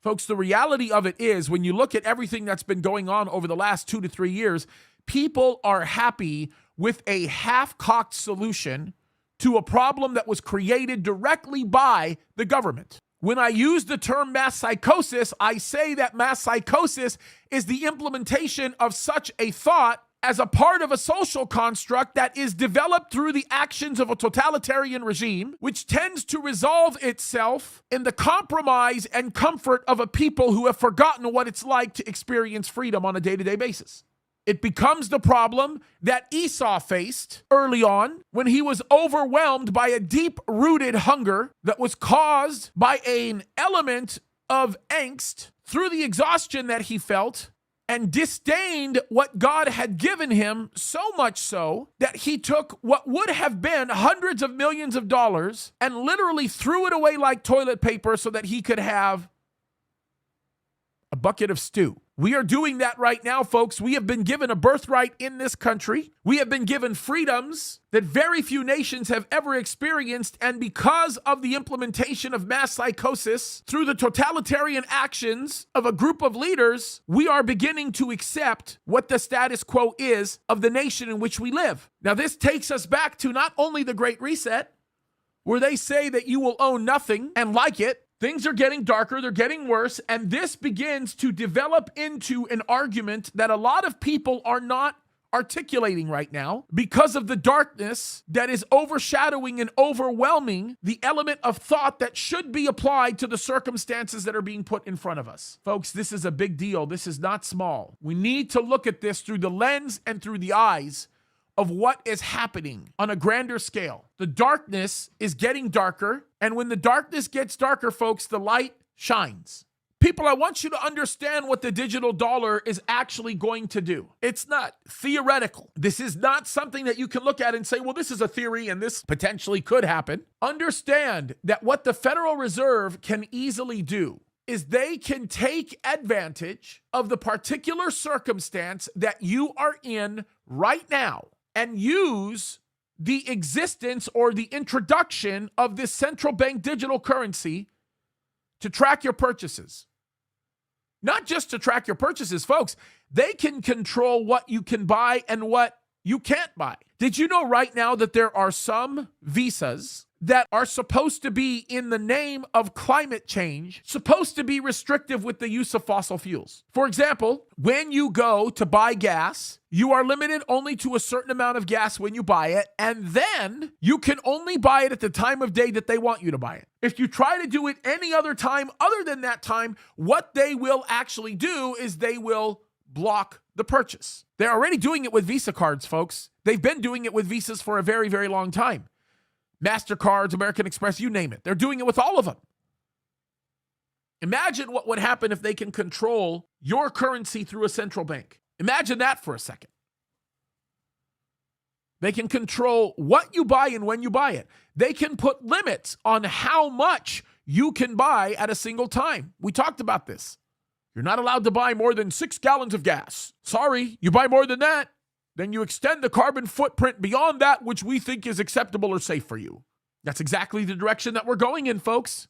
Folks, the reality of it is when you look at everything that's been going on over the last 2 to 3 years, people are happy with a half-cocked solution to a problem that was created directly by the government. When I use the term mass psychosis, I say that mass psychosis is the implementation of such a thought as a part of a social construct that is developed through the actions of a totalitarian regime, which tends to resolve itself in the compromise and comfort of a people who have forgotten what it's like to experience freedom on a day-to-day basis. It becomes the problem that Esau faced early on when he was overwhelmed by a deep-rooted hunger that was caused by an element of angst through the exhaustion that he felt, and disdained what God had given him, so much so that he took what would have been hundreds of millions of dollars and literally threw it away like toilet paper so that he could have a bucket of stew. We are doing that right now, folks. We have been given a birthright in this country. We have been given freedoms that very few nations have ever experienced. And because of the implementation of mass psychosis through the totalitarian actions of a group of leaders, we are beginning to accept what the status quo is of the nation in which we live. Now, this takes us back to not only the Great Reset, where they say that you will own nothing and like it. Things are getting darker, they're getting worse, and this begins to develop into an argument that a lot of people are not articulating right now because of the darkness that is overshadowing and overwhelming the element of thought that should be applied to the circumstances that are being put in front of us. Folks, this is a big deal. This is not small. We need to look at this through the lens and through the eyes of what is happening on a grander scale. The darkness is getting darker, and when the darkness gets darker, folks, the light shines. People, I want you to understand what the digital dollar is actually going to do. It's not theoretical. This is not something that you can look at and say, well, this is a theory and this potentially could happen. Understand that what the Federal Reserve can easily do is they can take advantage of the particular circumstance that you are in right now and use the existence or the introduction of this central bank digital currency to track your purchases. Not just to track your purchases, folks. They can control what you can buy and what you can't buy. Did you know right now that there are some visas that are supposed to be, in the name of climate change, supposed to be restrictive with the use of fossil fuels? For example, when you go to buy gas, you are limited only to a certain amount of gas when you buy it, and then you can only buy it at the time of day that they want you to buy it. If you try to do it any other time other than that time, what they will actually do is they will block the purchase. They're already doing it with Visa cards, folks. They've been doing it with Visas for a very, very long time. MasterCards, American Express, you name it. They're doing it with all of them. Imagine what would happen if they can control your currency through a central bank. Imagine that for a second. They can control what you buy and when you buy it. They can put limits on how much you can buy at a single time. We talked about this. You're not allowed to buy more than 6 gallons of gas. Sorry, you buy more than that, then you extend the carbon footprint beyond that which we think is acceptable or safe for you. That's exactly the direction that we're going in, folks.